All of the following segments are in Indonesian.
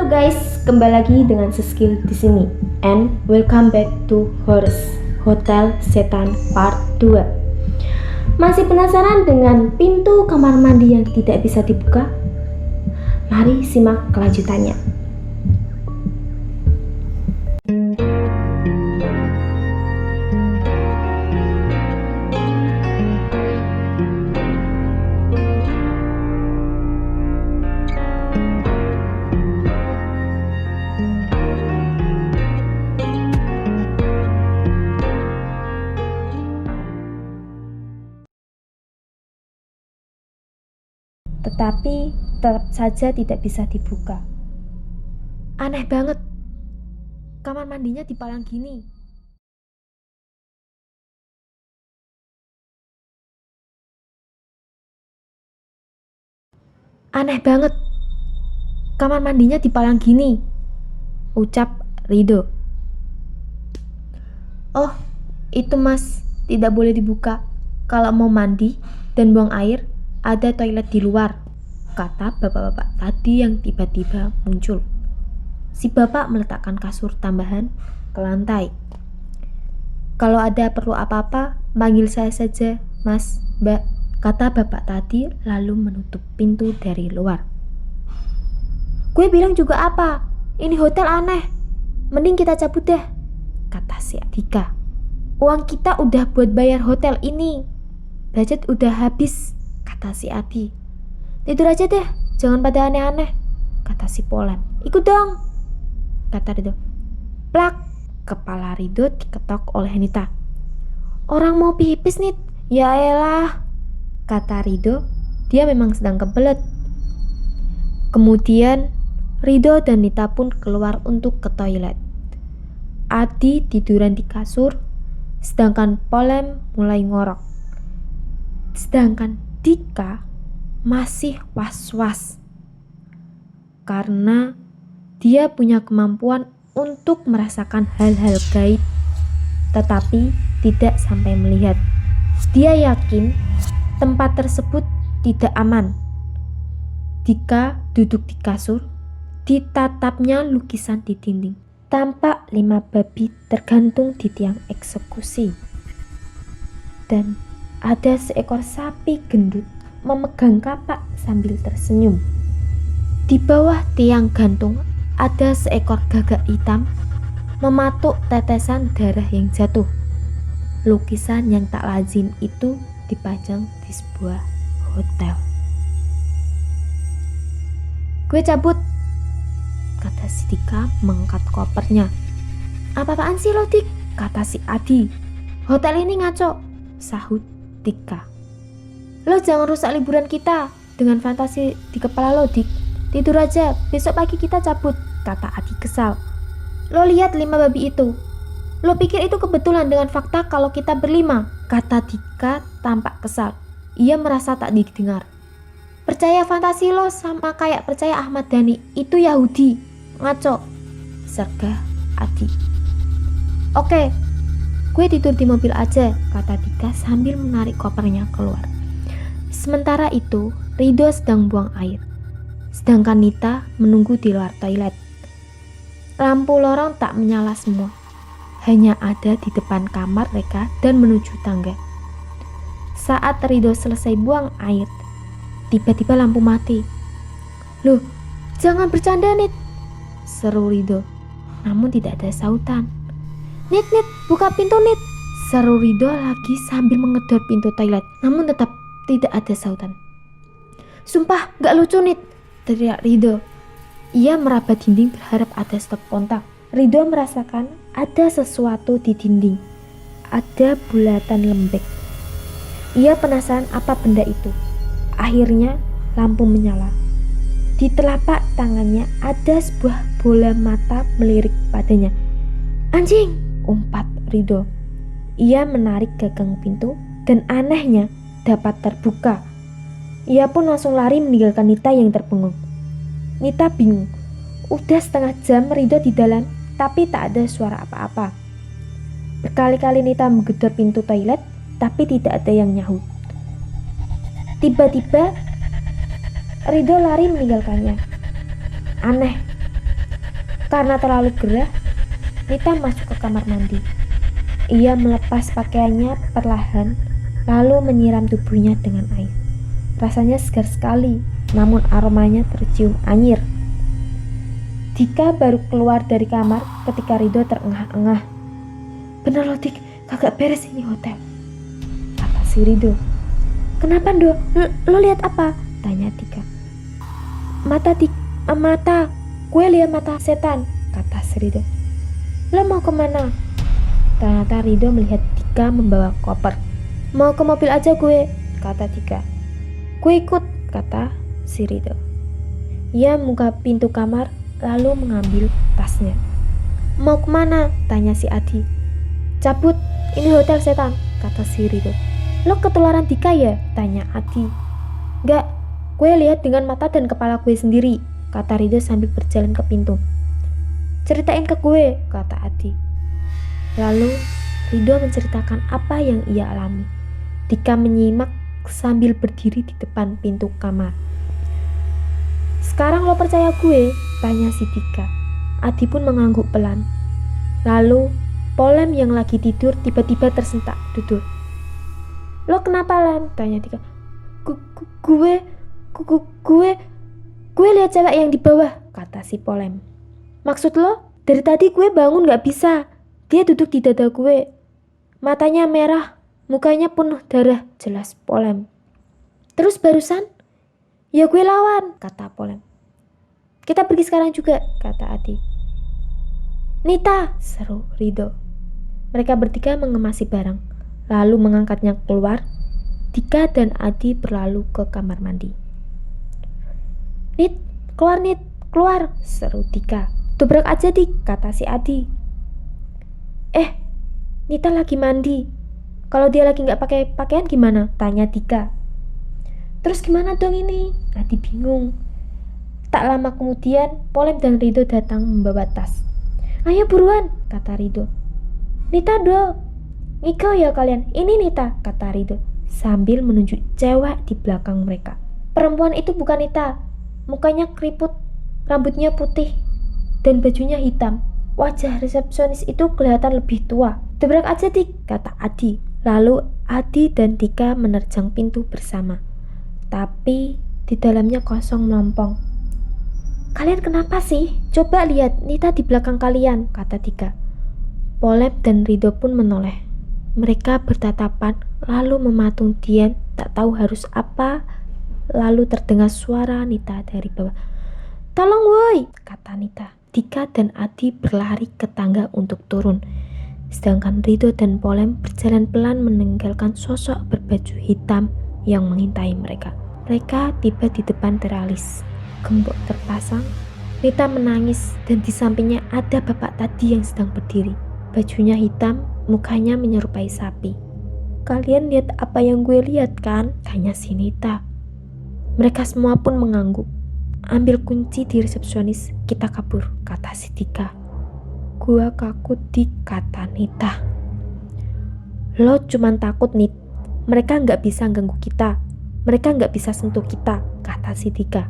Guys, kembali lagi dengan Siskil di sini. And welcome back to Horus Hotel Setan Part 2. Masih penasaran dengan pintu kamar mandi yang tidak bisa dibuka? Mari simak kelanjutannya. Tetapi tetap saja tidak bisa dibuka. Aneh banget, kamar mandinya dipalang gini. Aneh banget, kamar mandinya dipalang gini, ucap Rido. Oh, itu mas, tidak boleh dibuka. Kalau mau mandi dan buang air, ada toilet di luar, kata bapak-bapak tadi yang tiba-tiba muncul. Si bapak meletakkan kasur tambahan ke lantai. Kalau ada perlu apa-apa, panggil saya saja, mas, mbak, kata bapak tadi lalu menutup pintu dari luar. Gue bilang juga apa? Ini hotel aneh. Mending kita cabut deh, kata si Adika. Uang kita udah buat bayar hotel ini. Budget udah habis, kata si Adi. Tidur aja deh, jangan pada aneh-aneh, kata si Polan. Ikut dong, kata Rido. Plak, kepala Rido diketok oleh Nita. Orang mau pipis nih. Ya elah, kata Rido. Dia memang sedang kebelet. Kemudian Rido dan Nita pun keluar untuk ke toilet. Adi tiduran di kasur, sedangkan Polem mulai ngorok. Sedangkan Dika masih was-was karena dia punya kemampuan untuk merasakan hal-hal gaib, tetapi tidak sampai melihat. Dia yakin tempat tersebut tidak aman. Dika duduk di kasur, ditatapnya lukisan di dinding. Tampak 5 babi tergantung di tiang eksekusi. Dan ada seekor sapi gendut memegang kapak sambil tersenyum. Di bawah tiang gantung ada seekor gagak hitam mematuk tetesan darah yang jatuh. Lukisan yang tak lazim itu dipajang di sebuah hotel. Gue cabut, kata si Dika mengangkat kopernya. Apa-apaan sih lo, Dik? Kata si Adi. Hotel ini ngaco, sahut Dika. Lo jangan rusak liburan kita dengan fantasi di kepala lo, Dik. Tidur aja, besok pagi kita cabut, kata Adi kesal. Lo lihat 5 babi itu. Lo pikir itu kebetulan dengan fakta kalau kita berlima, kata Dika tampak kesal. Ia merasa tak didengar. Percaya fantasi lo sama kayak percaya Ahmad Dhani, itu Yahudi, ngaco, sergah Adi. Oke, gue tidur di mobil aja, kata Dika sambil menarik kopernya keluar. Sementara itu, Rido sedang buang air, sedangkan Nita menunggu di luar toilet. Lampu lorong tak menyala semua, hanya ada di depan kamar mereka dan menuju tangga. Saat Rido selesai buang air, tiba-tiba lampu mati. Loh, jangan bercanda, Nit, seru Rido. Namun tidak ada sautan. Nit, buka pintu, Nit, seru Rido lagi sambil mengedor pintu toilet. Namun tetap tidak ada sautan. Sumpah, gak lucu, Nit, teriak Rido. Ia meraba dinding berharap ada stop kontak. Rido merasakan ada sesuatu di dinding. Ada bulatan lembek. Ia penasaran apa benda itu. Akhirnya lampu menyala. Di telapak tangannya ada sebuah bola mata melirik padanya. Anjing, umpat Rido. Ia menarik gagang pintu dan anehnya dapat terbuka. Ia pun langsung lari meninggalkan Nita yang terbengong. Nita bingung. Udah setengah jam Rido di dalam, tapi tak ada suara apa-apa. Berkali-kali Nita menggedor pintu toilet, tapi tidak ada yang nyahut. Tiba-tiba Rido lari meninggalkannya. Aneh, Karena terlalu gerah, Nita masuk ke kamar mandi. Ia melepas pakaiannya perlahan, lalu menyiram tubuhnya dengan air. Rasanya segar sekali, namun aromanya tercium anyir. Dika baru keluar dari kamar ketika Rido terengah-engah. "Bener loh Dik, kagak beres ini hotel," kata si Rido. "Kenapa Do? Lo lihat apa?" tanya Dika. Mata, gue lihat mata setan," kata si Rido. "Lo mau kemana?" Ternyata Rido melihat Dika membawa koper. "Mau ke mobil aja gue," kata Dika. "Gue ikut," kata si Rido. Ia membuka pintu kamar lalu mengambil tasnya. "Mau kemana?" tanya si Adi. "Cabut, ini hotel setan," kata si Rido. "Lo ketularan Dika ya?" tanya Adi. "Enggak, gue lihat dengan mata dan kepala gue sendiri," kata Rido sambil berjalan ke pintu. "Ceritain ke gue," kata Adi. Lalu Rido menceritakan apa yang ia alami. Dika menyimak sambil berdiri di depan pintu kamar. "Sekarang lo percaya gue?" tanya si Dika. Adi pun mengangguk pelan. Lalu Polem yang lagi tidur tiba-tiba tersentak duduk. "Lo kenapa, Lem?" tanya Dika. Gue lihat cewek yang di bawah," kata si Polem. "Maksud lo? Dari tadi gue bangun gak bisa. Dia duduk di dada gue. Matanya merah, mukanya penuh darah," jelas Polem. "Terus barusan?" "Ya gue lawan," kata Polem. "Kita pergi sekarang juga," kata Adi. "Nita," seru Rido. Mereka bertiga mengemasi barang, lalu mengangkatnya keluar. Dika dan Adi berlalu ke kamar mandi. Nit, keluar," seru Dika. "Dobrak aja Dik," kata si Adi. Nita lagi mandi. Kalau dia lagi gak pakai pakaian gimana?" tanya Dika. "Terus gimana dong ini?" Adi bingung. Tak lama kemudian, Polem dan Rido datang membawa tas. "Ayo buruan," kata Rido. "Nita do." "Ngigau ya kalian, ini Nita," kata Rido sambil menunjuk cewek di belakang mereka. Perempuan itu bukan Nita. Mukanya keriput, rambutnya putih, dan bajunya hitam. Wajah resepsionis itu kelihatan lebih tua. "Dobrak aja Dik," kata Adi. Lalu Adi dan Dika menerjang pintu bersama. Tapi di dalamnya kosong melompong. "Kalian kenapa sih? Coba lihat Nita di belakang kalian," kata Dika. Polem dan Rido pun menoleh. Mereka bertatapan lalu mematung diam, tak tahu harus apa. Lalu terdengar suara Nita dari bawah. "Tolong woi," kata Nita. Dika dan Adi berlari ke tangga untuk turun. Sedangkan Rido dan Polem berjalan pelan meninggalkan sosok berbaju hitam yang mengintai mereka. Mereka tiba di depan teralis. Gembok terpasang. Nita menangis dan di sampingnya ada bapak tadi yang sedang berdiri. Bajunya hitam, mukanya menyerupai sapi. "Kalian lihat apa yang gue lihat kan?" tanya si Nita. Mereka semua pun mengangguk. "Ambil kunci di resepsionis, kita kabur," kata si Dika. "Gua takut Dik," kata Nita. "Lo cuman takut Nit. Mereka gak bisa ganggu kita. Mereka gak bisa sentuh kita," kata si Dika.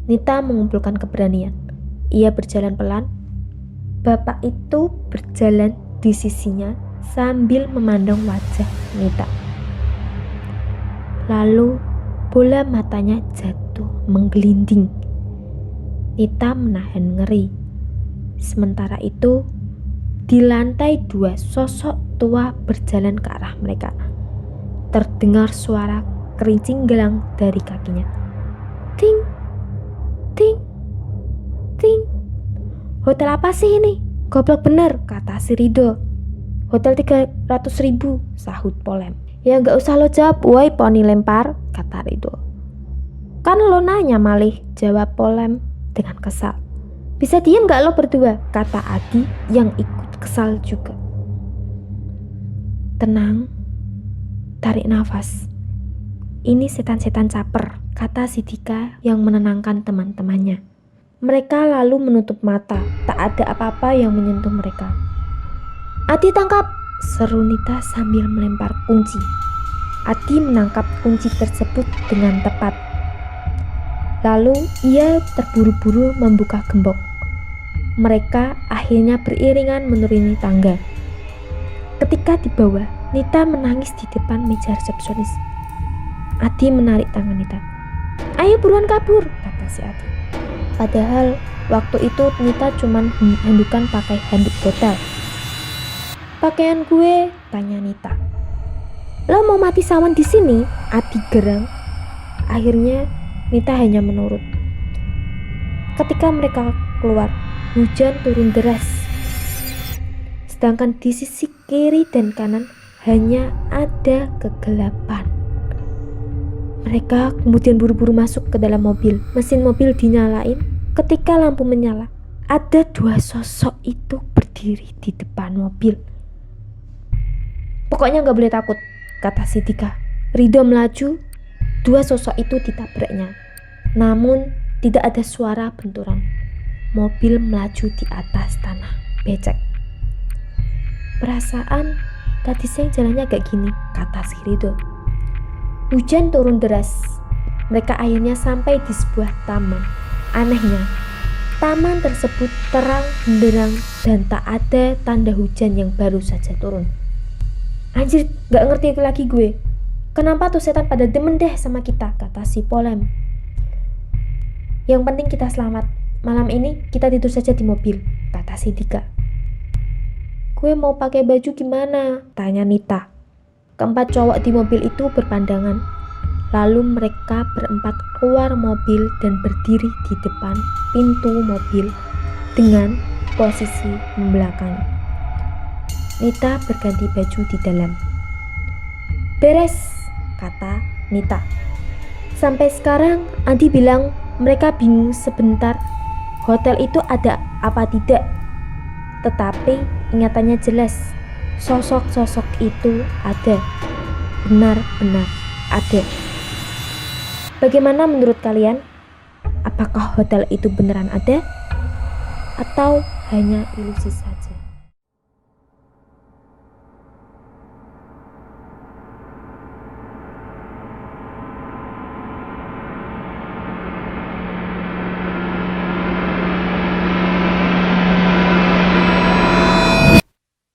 Nita mengumpulkan keberanian. Ia berjalan pelan. Bapak itu berjalan di sisinya sambil memandang wajah Nita. Lalu bola matanya jatuh menggelinding. Nita menahan ngeri. Sementara itu, di lantai 2 sosok tua berjalan ke arah mereka. Terdengar suara kerincing gelang dari kakinya. Ting, ting, ting. "Hotel apa sih ini? Goblok bener," kata si Rido. "Hotel 300.000, sahut Polem. "Ya gak usah lo jawab, woi poni lempar," kata Rido. "Kan lo nanya malih," jawab Polem dengan kesal. "Bisa diem gak lo berdua?" kata Adi yang ikut kesal juga. "Tenang, tarik nafas. Ini setan-setan caper," kata si Dika yang menenangkan teman-temannya. Mereka lalu menutup mata, tak ada apa-apa yang menyentuh mereka. "Adi tangkap!" seru Nita sambil melempar kunci. Adi menangkap kunci tersebut dengan tepat. Lalu ia terburu-buru membuka gembok. Mereka akhirnya beriringan menuruni tangga. Ketika di bawah, Nita menangis di depan meja resepsionis. Adi menarik tangan Nita. "Ayo buruan kabur," kata si Adi. Padahal waktu itu Nita cuma handukan pakai handuk botol. "Pakaian gue," tanya Nita. "Lo mau mati sawan di sini?" Adi gerang. Akhirnya Nita hanya menurut. Ketika mereka keluar, hujan turun deras. Sedangkan di sisi kiri dan kanan hanya ada kegelapan. Mereka kemudian buru-buru masuk ke dalam mobil. Mesin mobil dinyalain. Ketika lampu menyala, ada dua sosok itu berdiri di depan mobil. "Pokoknya gak boleh takut," kata si Tika. Ridho melaju. Dua sosok itu ditabraknya. Namun tidak ada suara benturan. Mobil melaju di atas tanah becek. "Perasaan tadi siang jalannya agak gini," kata si Ridho. Hujan turun deras. Mereka akhirnya sampai di sebuah taman. Anehnya, taman tersebut terang benderang dan tak ada tanda hujan yang baru saja turun. "Anjir, gak ngerti itu lagi gue. Kenapa tuh setan pada demen deh sama kita," kata si Polem. "Yang penting kita selamat. Malam ini kita tidur saja di mobil," kata si Dika. "Gue mau pakai baju gimana?" tanya Nita. Keempat cowok di mobil itu berpandangan. Lalu mereka berempat keluar mobil dan berdiri di depan pintu mobil dengan posisi membelakangi. Nita berganti baju di dalam. "Beres," kata Nita. Sampai sekarang Adi bilang mereka bingung sebentar hotel itu ada apa tidak. Tetapi ingatannya jelas, sosok-sosok itu ada. Benar-benar ada. Bagaimana menurut kalian? Apakah hotel itu beneran ada? Atau hanya ilusi saja?